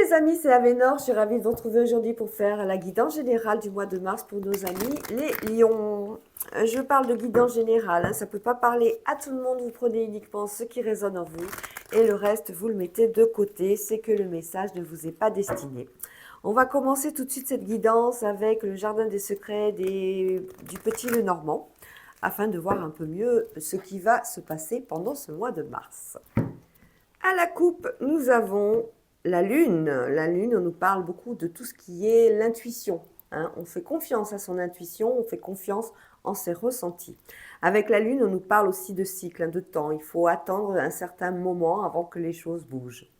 les amis, c'est Avénor, je suis ravie de vous retrouver aujourd'hui pour faire la guidance générale du mois de mars pour nos amis les lions. Je parle de guidance générale, ça ne peut pas parler à tout le monde, vous prenez uniquement ce qui résonne en vous et le reste vous le mettez de côté, c'est que le message ne vous est pas destiné. On va commencer tout de suite cette guidance avec le jardin des secrets du petit Lenormand afin de voir un peu mieux ce qui va se passer pendant ce mois de mars. À la coupe, nous avons la lune. La lune, on nous parle beaucoup de tout ce qui est l'intuition. On fait confiance à son intuition, on fait confiance en ses ressentis. Avec la lune, on nous parle aussi de cycle, de temps. Il faut attendre un certain moment avant que les choses bougent.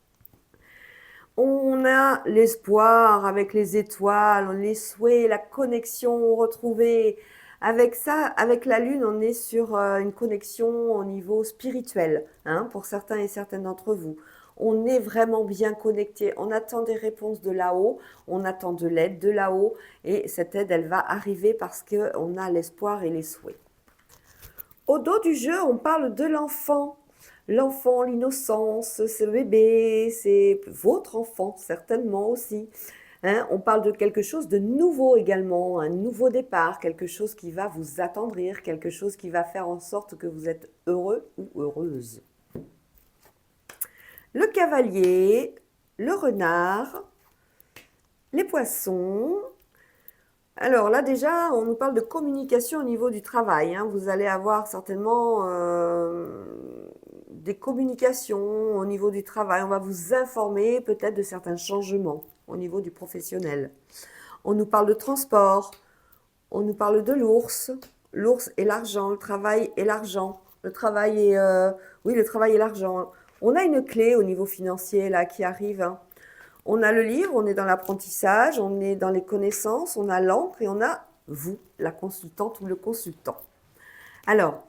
On a l'espoir avec les étoiles, les souhaits, la connexion retrouvée. Avec ça, avec la lune, on est sur une connexion au niveau spirituel, pour certains et certaines d'entre vous. On est vraiment bien connecté, on attend des réponses de là-haut, on attend de l'aide de là-haut, et cette aide, elle va arriver parce qu'on a l'espoir et les souhaits. Au dos du jeu, on parle de l'enfant. L'enfant, l'innocence, ce bébé, c'est votre enfant, certainement aussi. On parle de quelque chose de nouveau également, un nouveau départ, quelque chose qui va vous attendrir, quelque chose qui va faire en sorte que vous êtes heureux ou heureuse. Le cavalier, le renard, les poissons. Alors là déjà, on nous parle de communication au niveau du travail. Vous allez avoir certainement des communications au niveau du travail. On va vous informer peut-être de certains changements au niveau du professionnel. On nous parle de transport, on nous parle de l'ours. L'ours et l'argent, le travail et l'argent. Le travail et le travail et l'argent. On a une clé au niveau financier là qui arrive. On a le livre, on est dans l'apprentissage, on est dans les connaissances, on a l'encre et on a vous, la consultante ou le consultant. Alors,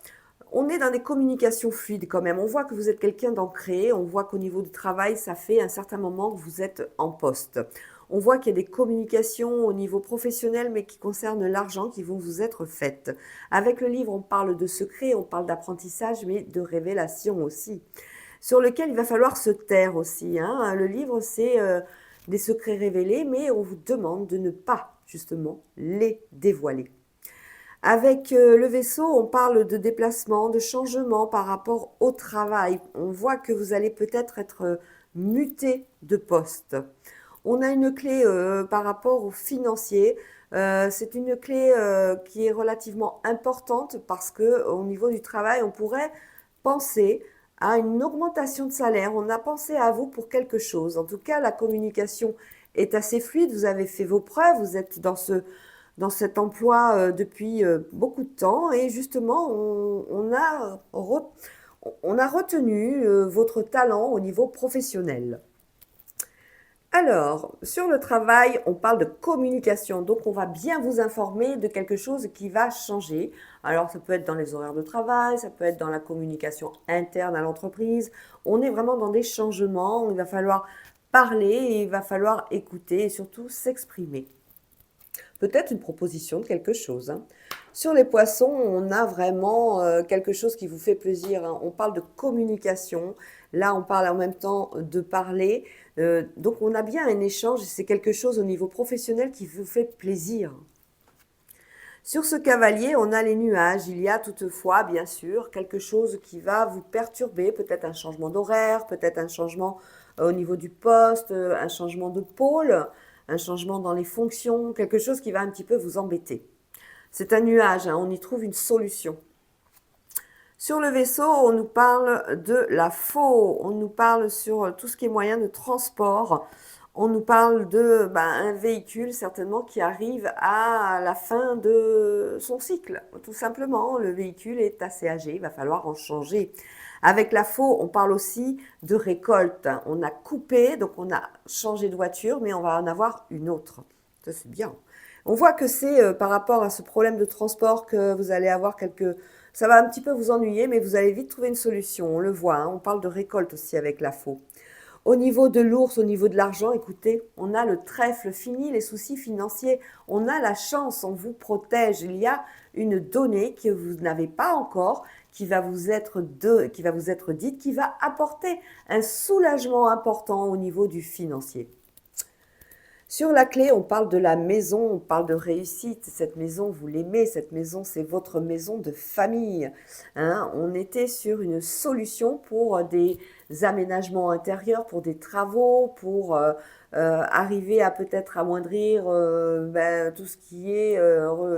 on est dans des communications fluides quand même. On voit que vous êtes quelqu'un d'ancré, on voit qu'au niveau du travail, ça fait un certain moment que vous êtes en poste. On voit qu'il y a des communications au niveau professionnel, mais qui concernent l'argent, qui vont vous être faites. Avec le livre, on parle de secret, on parle d'apprentissage, mais de révélation aussi, sur lequel il va falloir se taire aussi. Le livre, c'est des secrets révélés, mais on vous demande de ne pas, justement, les dévoiler. Avec le vaisseau, on parle de déplacement, de changement par rapport au travail. On voit que vous allez peut-être être muté de poste. On a une clé par rapport au financier. C'est une clé qui est relativement importante parce qu'au niveau du travail, on pourrait penser à une augmentation de salaire. On a pensé à vous pour quelque chose. En tout cas, la communication est assez fluide. Vous avez fait vos preuves. Vous êtes dans cet emploi depuis beaucoup de temps. Et justement, on a retenu votre talent au niveau professionnel. Alors, sur le travail, on parle de communication. Donc, on va bien vous informer de quelque chose qui va changer. Alors, ça peut être dans les horaires de travail, ça peut être dans la communication interne à l'entreprise. On est vraiment dans des changements. Il va falloir parler et il va falloir écouter et surtout s'exprimer. Peut-être une proposition de quelque chose. Sur les poissons, on a vraiment quelque chose qui vous fait plaisir. On parle de communication. Là, on parle en même temps de parler. Donc, on a bien un échange et c'est quelque chose au niveau professionnel qui vous fait plaisir. Sur ce cavalier, on a les nuages. Il y a toutefois, bien sûr, quelque chose qui va vous perturber. Peut-être un changement d'horaire, peut-être un changement au niveau du poste, un changement de pôle, un changement dans les fonctions, quelque chose qui va un petit peu vous embêter. C'est un nuage, on y trouve une solution. Sur le vaisseau, on nous parle de la faux, on nous parle sur tout ce qui est moyen de transport, on nous parle de un véhicule certainement qui arrive à la fin de son cycle. Tout simplement, le véhicule est assez âgé, il va falloir en changer. Avec la faux, on parle aussi de récolte. On a coupé, donc on a changé de voiture, mais on va en avoir une autre. Ça, c'est bien. On voit que c'est par rapport à ce problème de transport que vous allez avoir ça va un petit peu vous ennuyer, mais vous allez vite trouver une solution. On le voit, on parle de récolte aussi avec la faux. Au niveau de l'ours, au niveau de l'argent, écoutez, on a le trèfle, fini les soucis financiers. On a la chance, on vous protège. Il y a une donnée que vous n'avez pas encore, qui va vous être dite, qui va apporter un soulagement important au niveau du financier. Sur la clé, on parle de la maison, on parle de réussite. Cette maison, vous l'aimez, cette maison, c'est votre maison de famille. Hein. On était sur une solution pour des aménagements intérieurs, pour des travaux, pour arriver à peut-être amoindrir tout ce qui est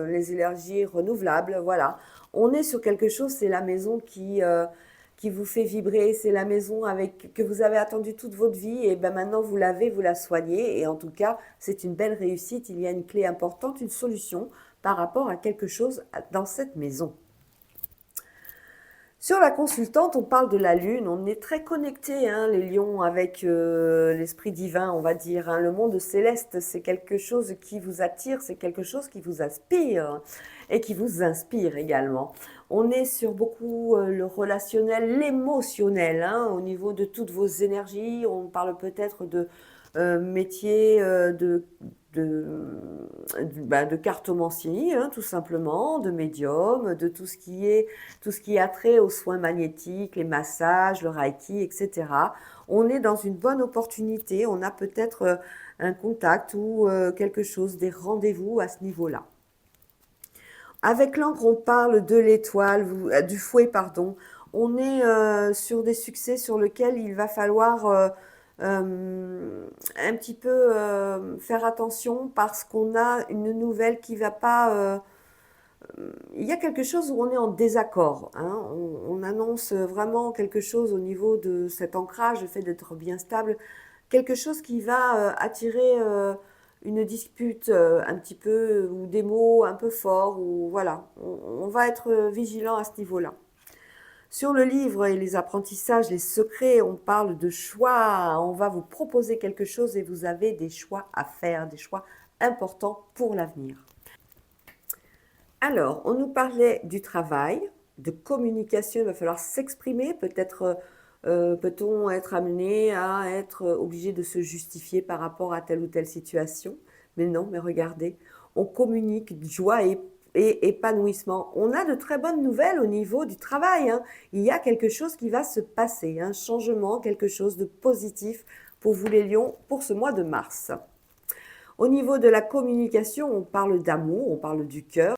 les énergies renouvelables. Voilà. On est sur quelque chose, c'est la maison qui vous fait vibrer, c'est la maison avec, que vous avez attendue toute votre vie, et ben maintenant vous l'avez, vous la soignez, et en tout cas, c'est une belle réussite, il y a une clé importante, une solution par rapport à quelque chose dans cette maison. Sur la consultante, on parle de la lune, on est très connecté, hein, les lions, avec l'esprit divin, on va dire. Hein. Le monde céleste, c'est quelque chose qui vous attire, c'est quelque chose qui vous aspire et qui vous inspire également. On est sur beaucoup le relationnel, l'émotionnel, hein, au niveau de toutes vos énergies. On parle peut-être de métier de cartomancie, hein, tout simplement, de médium, de tout ce qui a trait aux soins magnétiques, les massages, le reiki, etc. On est dans une bonne opportunité, on a peut-être un contact ou quelque chose, des rendez-vous à ce niveau-là. Avec l'encre, on parle de l'étoile, du fouet, pardon. On est sur des succès sur lesquels il va falloir un petit peu faire attention parce qu'on a une nouvelle qui va pas. Il y a quelque chose où on est en désaccord. Hein. On annonce vraiment quelque chose au niveau de cet ancrage, le fait d'être bien stable, quelque chose qui va attirer une dispute un petit peu, ou des mots un peu forts, ou voilà. On va être vigilant à ce niveau-là. Sur le livre et les apprentissages, les secrets, on parle de choix. On va vous proposer quelque chose et vous avez des choix à faire, des choix importants pour l'avenir. Alors, on nous parlait du travail, de communication, il va falloir s'exprimer, peut-être peut-on être amené à être obligé de se justifier par rapport à telle ou telle situation. Mais non, mais regardez, on communique joie et épanouissement. On a de très bonnes nouvelles au niveau du travail. Hein. Il y a quelque chose qui va se passer, un changement, quelque chose de positif pour vous les lions pour ce mois de mars. Au niveau de la communication, on parle d'amour, on parle du cœur.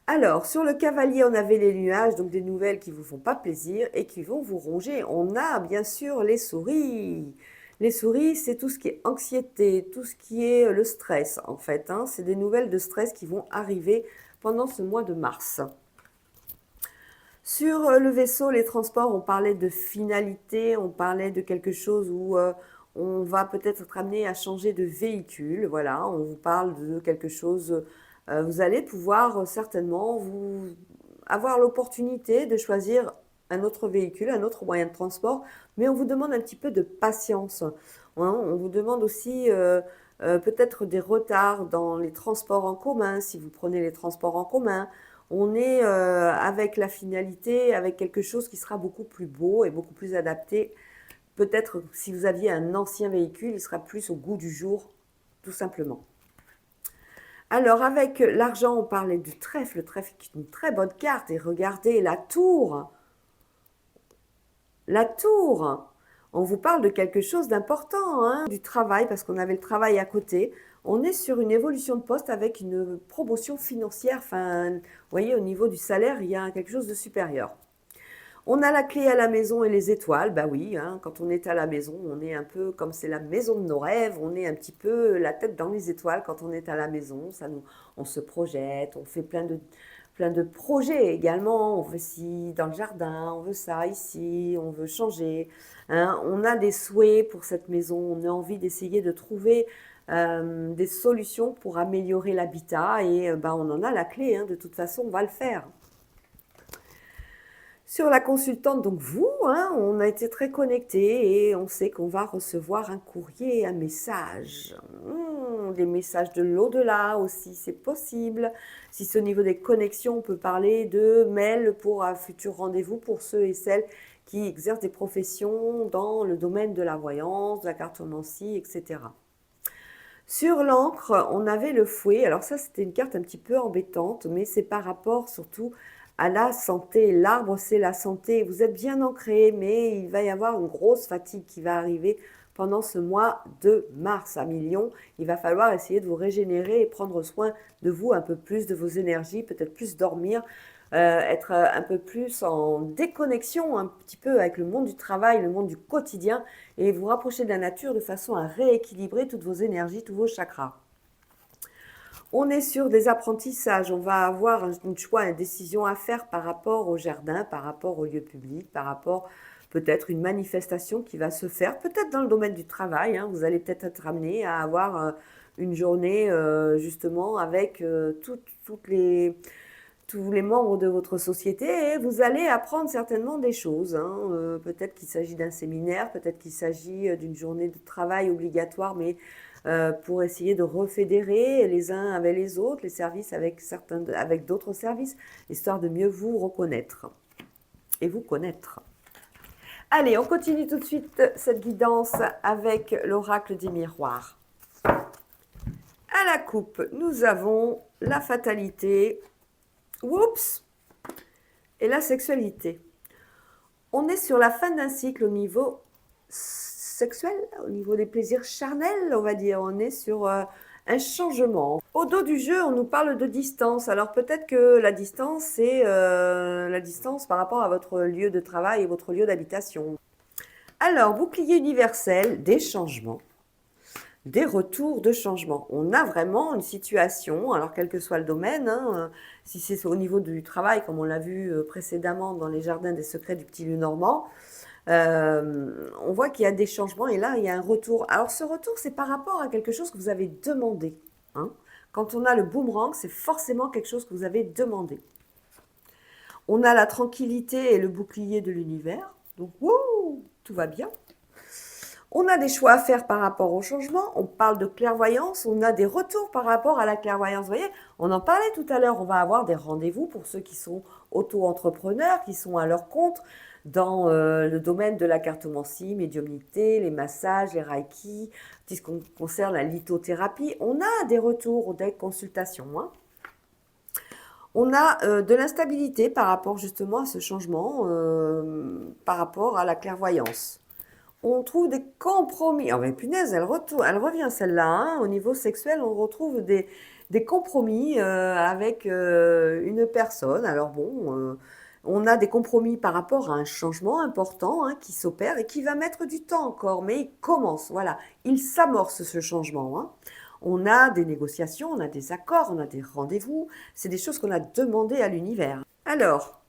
Alors, sur le cavalier, on avait les nuages, donc des nouvelles qui ne vous font pas plaisir et qui vont vous ronger. On a bien sûr les souris. Les souris, c'est tout ce qui est anxiété, tout ce qui est le stress en fait. Hein. C'est des nouvelles de stress qui vont arriver pendant ce mois de mars. Sur le vaisseau, les transports, on parlait de finalité, on parlait de quelque chose où on va peut-être être amené à changer de véhicule. Voilà, on vous parle de quelque chose. Vous allez pouvoir certainement avoir l'opportunité de choisir un autre véhicule, un autre moyen de transport, mais on vous demande un petit peu de patience. Hein. On vous demande aussi peut-être des retards dans les transports en commun, si vous prenez les transports en commun. On est avec la finalité, avec quelque chose qui sera beaucoup plus beau et beaucoup plus adapté. Peut-être si vous aviez un ancien véhicule, il sera plus au goût du jour, tout simplement. Alors avec l'argent, on parlait du trèfle. Le trèfle est une très bonne carte. Et regardez la tour. La tour. On vous parle de quelque chose d'important, hein, du travail, parce qu'on avait le travail à côté. On est sur une évolution de poste avec une promotion financière. Enfin, vous voyez, au niveau du salaire, il y a quelque chose de supérieur. On a la clé à la maison et les étoiles. Bah oui, hein, quand on est à la maison, on est un peu comme c'est la maison de nos rêves. On est un petit peu la tête dans les étoiles quand on est à la maison. On se projette, on fait plein de projets également. On veut ci dans le jardin, on veut ça ici, on veut changer. Hein. On a des souhaits pour cette maison. On a envie d'essayer de trouver des solutions pour améliorer l'habitat et on en a la clé. Hein. De toute façon, on va le faire. Sur la consultante, donc vous, hein, on a été très connectés et on sait qu'on va recevoir un courrier, un message. Des messages de l'au-delà aussi, c'est possible. Si c'est au niveau des connexions, on peut parler de mail pour un futur rendez-vous pour ceux et celles qui exercent des professions dans le domaine de la voyance, de la cartomancie, etc. Sur l'encre, on avait le fouet. Alors ça, c'était une carte un petit peu embêtante, mais c'est par rapport surtout à la santé. L'arbre, c'est la santé. Vous êtes bien ancré, mais il va y avoir une grosse fatigue qui va arriver pendant ce mois de mars à Million. Il va falloir essayer de vous régénérer et prendre soin de vous un peu plus, de vos énergies, peut-être plus dormir, être un peu plus en déconnexion un petit peu avec le monde du travail, le monde du quotidien, et vous rapprocher de la nature de façon à rééquilibrer toutes vos énergies, tous vos chakras. On est sur des apprentissages, on va avoir un choix, une décision à faire par rapport au jardin, par rapport au lieu public, par rapport peut-être une manifestation qui va se faire, peut-être dans le domaine du travail, hein. Vous allez peut-être être amené à avoir une journée justement avec tous les membres de votre société et vous allez apprendre certainement des choses, hein. Peut-être qu'il s'agit d'un séminaire, peut-être qu'il s'agit d'une journée de travail obligatoire, mais pour essayer de refédérer les uns avec les autres, les services avec d'autres services, histoire de mieux vous reconnaître et vous connaître. Allez, on continue tout de suite cette guidance avec l'oracle des miroirs. À la coupe, nous avons la fatalité, oups, et la sexualité. On est sur la fin d'un cycle au niveau sexuel, au niveau des plaisirs charnels, on va dire. On est sur un changement. Au dos du jeu, on nous parle de distance. Alors peut-être que la distance, c'est la distance par rapport à votre lieu de travail et votre lieu d'habitation. Alors, bouclier universel, des changements, des retours de changement. On a vraiment une situation, alors quel que soit le domaine, hein, si c'est au niveau du travail, comme on l'a vu précédemment dans les jardins des secrets du petit lieu normand, on voit qu'il y a des changements et là, il y a un retour. Alors, ce retour, c'est par rapport à quelque chose que vous avez demandé, hein. Quand on a le boomerang, c'est forcément quelque chose que vous avez demandé. On a la tranquillité et le bouclier de l'univers. Donc, wouh, tout va bien. On a des choix à faire par rapport au changement. On parle de clairvoyance. On a des retours par rapport à la clairvoyance. Vous voyez, on en parlait tout à l'heure. On va avoir des rendez-vous pour ceux qui sont auto-entrepreneurs, qui sont à leur compte dans le domaine de la cartomancie, médiumnité, les massages, les reiki, tout ce qui concerne la lithothérapie. On a des retours, des consultations, hein. On a de l'instabilité par rapport justement à ce changement, par rapport à la clairvoyance. On trouve des compromis. Oh mais punaise, elle revient celle-là, hein. Au niveau sexuel, on retrouve des compromis avec une personne. Alors bon, on a des compromis par rapport à un changement important, hein, qui s'opère et qui va mettre du temps encore, mais il commence, voilà. Il s'amorce ce changement, hein. On a des négociations, on a des accords, on a des rendez-vous. C'est des choses qu'on a demandées à l'univers. Alors,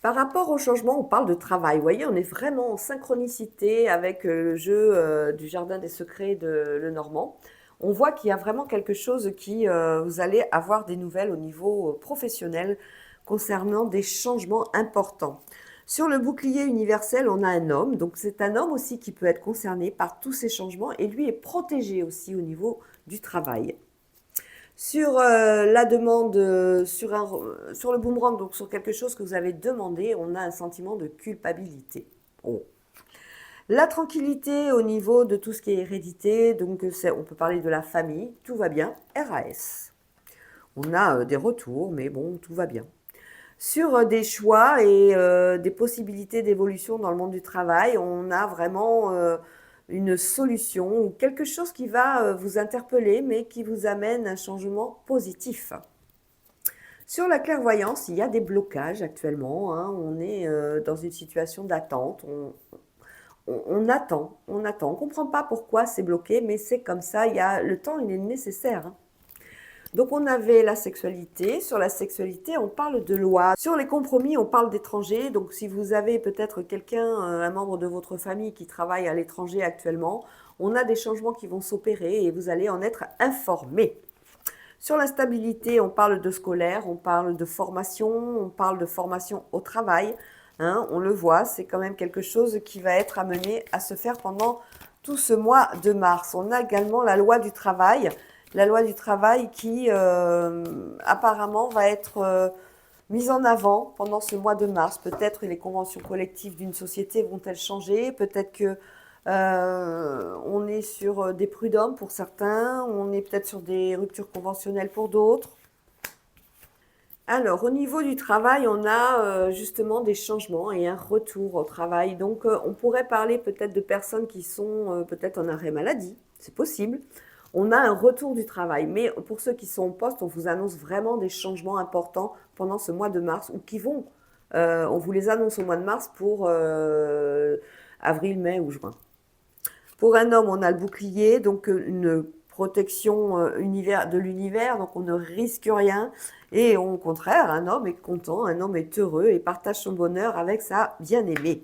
par rapport au changement, on parle de travail. Vous voyez, on est vraiment en synchronicité avec le jeu du Jardin des Secrets de Lenormand. On voit qu'il y a vraiment quelque chose qui, vous allez avoir des nouvelles au niveau professionnel concernant des changements importants. Sur le bouclier universel, on a un homme. Donc, c'est un homme aussi qui peut être concerné par tous ces changements et lui est protégé aussi au niveau du travail. Sur la demande, sur le boomerang, donc sur quelque chose que vous avez demandé, on a un sentiment de culpabilité. Oh. La tranquillité au niveau de tout ce qui est hérédité, donc on peut parler de la famille, tout va bien, RAS. On a des retours, mais bon, tout va bien. Sur des choix et des possibilités d'évolution dans le monde du travail, on a vraiment une solution ou quelque chose qui va vous interpeller, mais qui vous amène un changement positif. Sur la clairvoyance, il y a des blocages actuellement, hein. On est dans une situation d'attente. On attend, on attend. On ne comprend pas pourquoi c'est bloqué, mais c'est comme ça. Le temps, il est nécessaire, hein. Donc on avait la sexualité. Sur la sexualité, on parle de loi. Sur les compromis, on parle d'étrangers. Donc si vous avez peut-être quelqu'un, un membre de votre famille qui travaille à l'étranger actuellement, on a des changements qui vont s'opérer et vous allez en être informé. Sur la stabilité, on parle de scolaire, on parle de formation au travail, hein, on le voit, c'est quand même quelque chose qui va être amené à se faire pendant tout ce mois de mars. On a également la loi du travail qui apparemment va être mise en avant pendant ce mois de mars. Peut-être les conventions collectives d'une société vont-elles changer, peut-être que on est sur des prud'hommes pour certains, on est peut-être sur des ruptures conventionnelles pour d'autres. Alors, au niveau du travail, on a justement des changements et un retour au travail. Donc, on pourrait parler peut-être de personnes qui sont peut-être en arrêt maladie, c'est possible. On a un retour du travail. Mais pour ceux qui sont au poste, on vous annonce vraiment des changements importants pendant ce mois de mars ou qui vont. On vous les annonce au mois de mars pour avril, mai ou juin. Pour un homme, on a le bouclier, donc une protection de l'univers, donc on ne risque rien. Et au contraire, un homme est content, un homme est heureux et partage son bonheur avec sa bien-aimée.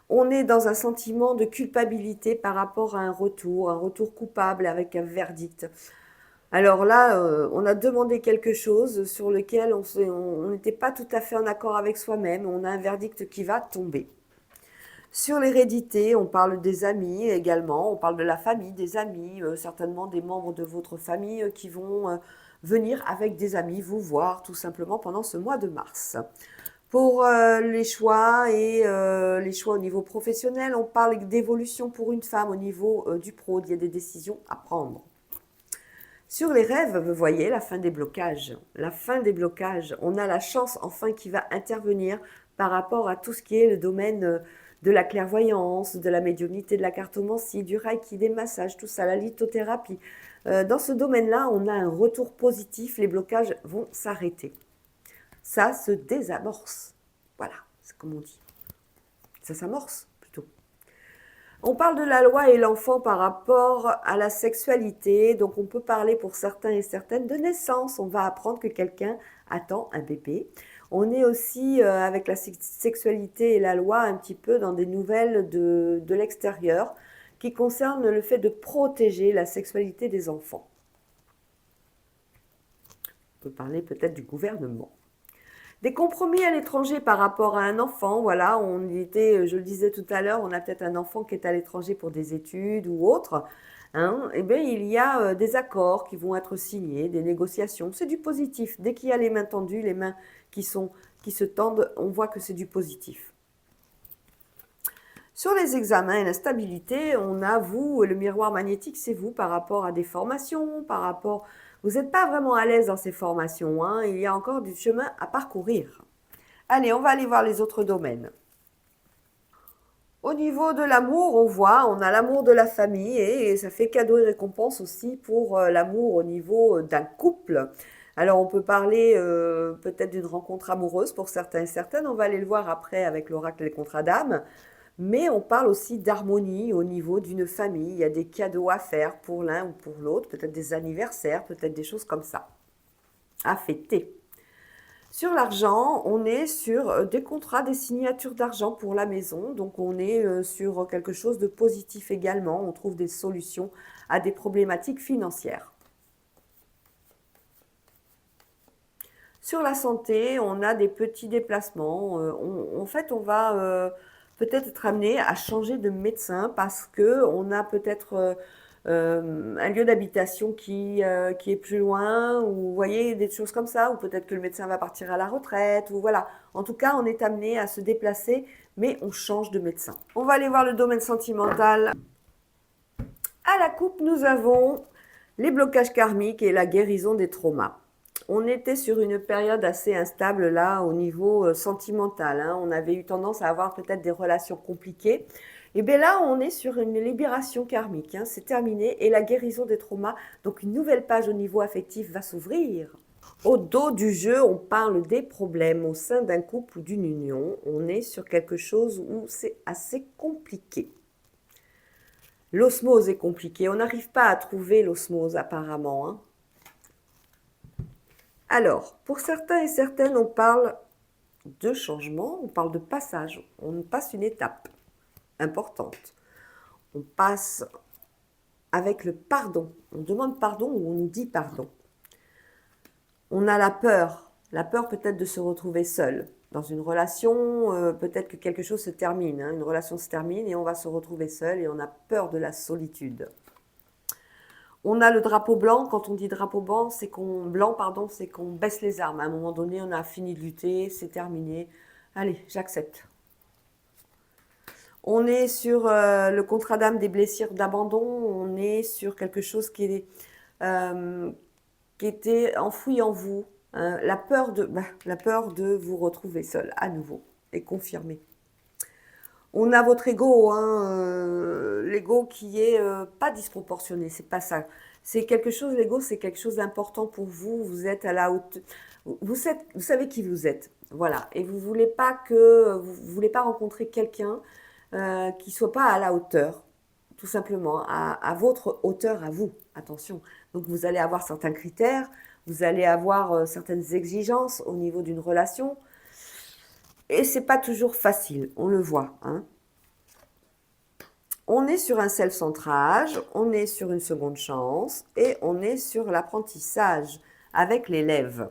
On est dans un sentiment de culpabilité par rapport à un retour coupable avec un verdict. Alors là, on a demandé quelque chose sur lequel on n'était pas tout à fait en accord avec soi-même. On a un verdict qui va tomber. Sur l'hérédité, on parle des amis également, on parle de la famille, des amis, certainement des membres de votre famille qui vont venir avec des amis vous voir tout simplement pendant ce mois de mars. Pour les choix et les choix au niveau professionnel, on parle d'évolution pour une femme au niveau du pro, il y a des décisions à prendre. Sur les rêves, vous voyez la fin des blocages. La fin des blocages, on a la chance enfin qui va intervenir par rapport à tout ce qui est le domaine de la clairvoyance, de la médiumnité, de la cartomancie, du reiki, des massages, tout ça, la lithothérapie. Dans ce domaine-là, on a un retour positif, les blocages vont s'arrêter. Ça se désamorce. Voilà, c'est comme on dit. Ça s'amorce plutôt. On parle de la loi et l'enfant par rapport à la sexualité. Donc on peut parler pour certains et certaines de naissance. On va apprendre que quelqu'un attend un bébé. On est aussi avec la sexualité et la loi un petit peu dans des nouvelles de l'extérieur qui concernent le fait de protéger la sexualité des enfants. On peut parler peut-être du gouvernement. Des compromis à l'étranger par rapport à un enfant, voilà, on était, je le disais tout à l'heure, on a peut-être un enfant qui est à l'étranger pour des études ou autre, hein, et bien il y a des accords qui vont être signés, des négociations, c'est du positif. Dès qu'il y a les mains tendues, les mains qui se tendent, on voit que c'est du positif. Sur les examens et l'instabilité, on a vous, le miroir magnétique, c'est vous par rapport à des formations, par rapport... Vous n'êtes pas vraiment à l'aise dans ces formations, hein, il y a encore du chemin à parcourir. Allez, on va aller voir les autres domaines. Au niveau de l'amour, on a l'amour de la famille et ça fait cadeau et récompense aussi pour l'amour au niveau d'un couple. Alors on peut parler peut-être d'une rencontre amoureuse pour certains et certaines, on va aller le voir après avec l'oracle des contrats d'âme. Mais on parle aussi d'harmonie au niveau d'une famille. Il y a des cadeaux à faire pour l'un ou pour l'autre, peut-être des anniversaires, peut-être des choses comme ça, à fêter. Sur l'argent, on est sur des contrats, des signatures d'argent pour la maison. Donc on est sur quelque chose de positif également. On trouve des solutions à des problématiques financières. Sur la santé, on a des petits déplacements. En fait, on va peut-être être amené à changer de médecin parce que on a peut-être un lieu d'habitation qui est plus loin, ou vous voyez, des choses comme ça, ou peut-être que le médecin va partir à la retraite, ou voilà. En tout cas, on est amené à se déplacer, mais on change de médecin. On va aller voir le domaine sentimental. À la coupe, nous avons les blocages karmiques et la guérison des traumas. On était sur une période assez instable là au niveau sentimental, hein. On avait eu tendance à avoir peut-être des relations compliquées. Et bien là, on est sur une libération karmique, hein. C'est terminé et la guérison des traumas. Donc une nouvelle page au niveau affectif va s'ouvrir. Au dos du jeu, on parle des problèmes au sein d'un couple ou d'une union. On est sur quelque chose où c'est assez compliqué. L'osmose est compliquée. On n'arrive pas à trouver l'osmose apparemment, hein. Alors, pour certains et certaines, on parle de changement, on parle de passage. On passe une étape importante. On passe avec le pardon. On demande pardon ou on nous dit pardon. On a la peur peut-être de se retrouver seul. Dans une relation, peut-être que quelque chose se termine, hein. Une relation se termine et on va se retrouver seul et on a peur de la solitude. On a le drapeau blanc. Quand on dit drapeau blanc, c'est qu'on baisse les armes. À un moment donné, on a fini de lutter, c'est terminé. Allez, j'accepte. On est sur le contrat d'âme des blessures d'abandon. On est sur quelque chose qui était enfoui en vous. la peur de vous retrouver seul à nouveau et confirmé. On a votre ego, hein, l'ego qui est pas disproportionné, c'est pas ça. C'est quelque chose, l'ego, c'est quelque chose d'important pour vous. Vous êtes à la hauteur, vous savez qui vous êtes, voilà. Et vous voulez pas rencontrer quelqu'un qui soit pas à la hauteur, tout simplement, à votre hauteur à vous. Attention. Donc vous allez avoir certains critères, vous allez avoir certaines exigences au niveau d'une relation. Et c'est pas toujours facile, on le voit, hein. On est sur un self-centrage, on est sur une seconde chance et on est sur l'apprentissage avec l'élève.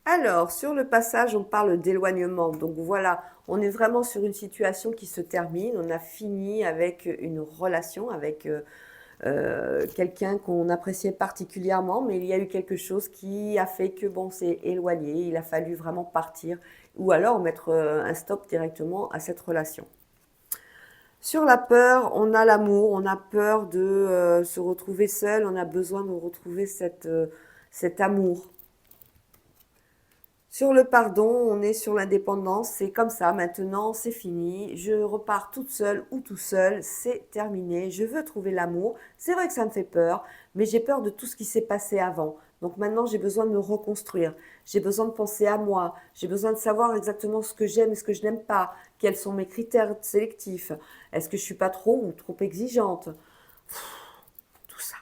Alors, sur le passage, on parle d'éloignement. Donc voilà, on est vraiment sur une situation qui se termine. On a fini avec une relation, avec quelqu'un qu'on appréciait particulièrement, mais il y a eu quelque chose qui a fait que bon, c'est éloigné. Il a fallu vraiment partir ou alors mettre un stop directement à cette relation. Sur la peur, on a l'amour, on a peur de se retrouver seul, on a besoin de retrouver cet amour. Sur le pardon, on est sur l'indépendance, c'est comme ça, maintenant c'est fini, je repars toute seule ou tout seul, c'est terminé, je veux trouver l'amour. C'est vrai que ça me fait peur, mais j'ai peur de tout ce qui s'est passé avant. Donc maintenant j'ai besoin de me reconstruire, j'ai besoin de penser à moi, j'ai besoin de savoir exactement ce que j'aime et ce que je n'aime pas, quels sont mes critères sélectifs, est-ce que je suis pas trop ou trop exigeante, tout ça.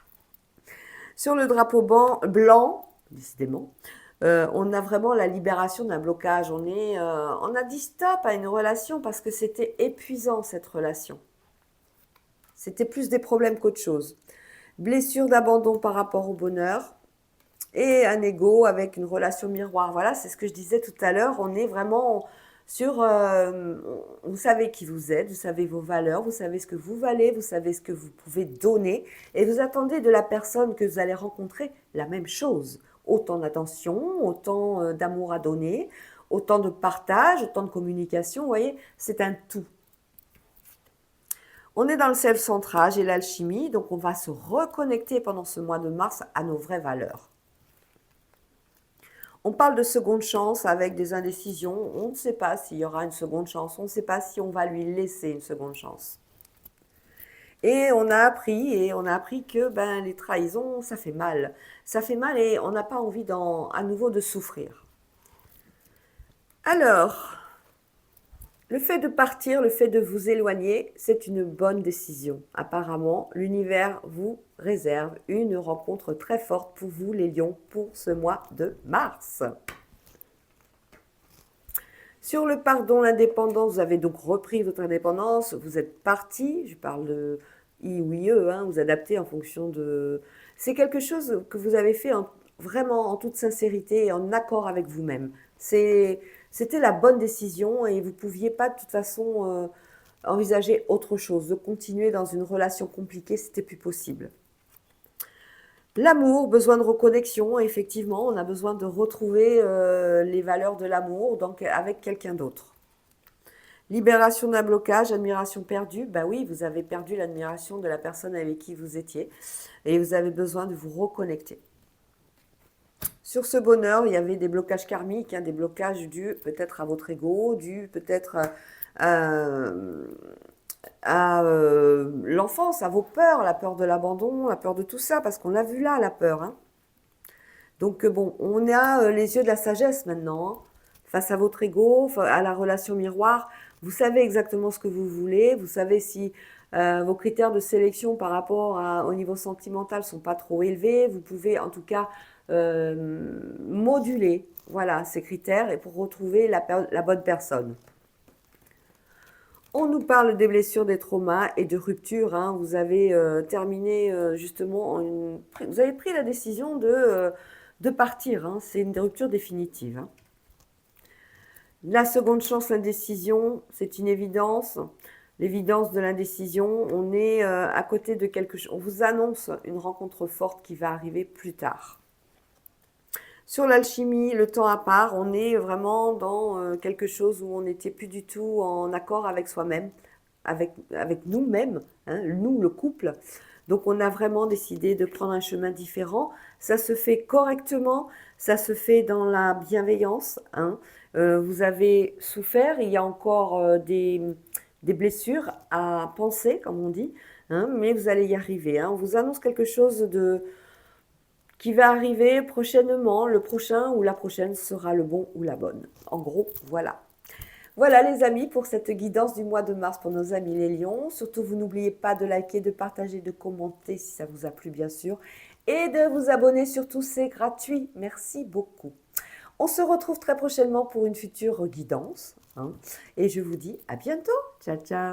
Sur le drapeau blanc, décidément, on a vraiment la libération d'un blocage. On a dit stop à une relation parce que c'était épuisant cette relation. C'était plus des problèmes qu'autre chose. Blessure d'abandon par rapport au bonheur et un ego avec une relation miroir. Voilà, c'est ce que je disais tout à l'heure. On est vraiment sur... vous savez qui vous êtes, vous savez vos valeurs, vous savez ce que vous valez, vous savez ce que vous pouvez donner et vous attendez de la personne que vous allez rencontrer la même chose. Autant d'attention, autant d'amour à donner, autant de partage, autant de communication. Vous voyez, c'est un tout. On est dans le self-centrage et l'alchimie, donc on va se reconnecter pendant ce mois de mars à nos vraies valeurs. On parle de seconde chance avec des indécisions. On ne sait pas s'il y aura une seconde chance. On ne sait pas si on va lui laisser une seconde chance. Et on a appris que ben, les trahisons, ça fait mal. Ça fait mal et on n'a pas envie à nouveau de souffrir. Alors, le fait de partir, le fait de vous éloigner, c'est une bonne décision. Apparemment, l'univers vous réserve une rencontre très forte pour vous, les lions, pour ce mois de mars. Sur le pardon, l'indépendance, vous avez donc repris votre indépendance, vous êtes parti, je parle de I ou IE, hein, vous adaptez en fonction de... C'est quelque chose que vous avez fait vraiment en toute sincérité et en accord avec vous-même. C'était la bonne décision et vous ne pouviez pas de toute façon envisager autre chose. De continuer dans une relation compliquée, c'était plus possible. L'amour, besoin de reconnexion, effectivement, on a besoin de retrouver les valeurs de l'amour donc avec quelqu'un d'autre. Libération d'un blocage, admiration perdue, bah oui, vous avez perdu l'admiration de la personne avec qui vous étiez et vous avez besoin de vous reconnecter. Sur ce bonheur, il y avait des blocages karmiques, hein, des blocages dus peut-être à votre ego, dus peut-être à l'enfance, à vos peurs, la peur de l'abandon, la peur de tout ça, parce qu'on l'a vu là, la peur. Hein. Donc bon, on a les yeux de la sagesse maintenant, hein, face à votre ego, à la relation miroir. Vous savez exactement ce que vous voulez, vous savez si vos critères de sélection par rapport au niveau sentimental sont pas trop élevés. Vous pouvez en tout cas moduler voilà, ces critères et pour retrouver la bonne personne. On nous parle des blessures, des traumas et de ruptures. Hein. Vous avez terminé justement, vous avez pris la décision de partir. Hein. C'est une rupture définitive. Hein. La seconde chance, l'indécision, c'est une évidence. L'évidence de l'indécision, on est à côté de quelque chose. On vous annonce une rencontre forte qui va arriver plus tard. Sur l'alchimie, le temps à part, on est vraiment dans quelque chose où on n'était plus du tout en accord avec soi-même, avec nous-mêmes, hein, nous, le couple. Donc on a vraiment décidé de prendre un chemin différent. Ça se fait correctement, ça se fait dans la bienveillance, hein. Vous avez souffert, il y a encore des blessures à penser, comme on dit, hein, mais vous allez y arriver, hein. On vous annonce quelque chose qui va arriver prochainement. Le prochain ou la prochaine sera le bon ou la bonne. En gros, voilà. Voilà les amis pour cette guidance du mois de mars pour nos amis les lions. Surtout, vous n'oubliez pas de liker, de partager, de commenter si ça vous a plu bien sûr. Et de vous abonner surtout, c'est gratuit. Merci beaucoup. On se retrouve très prochainement pour une future guidance, hein. Et je vous dis à bientôt. Ciao, ciao.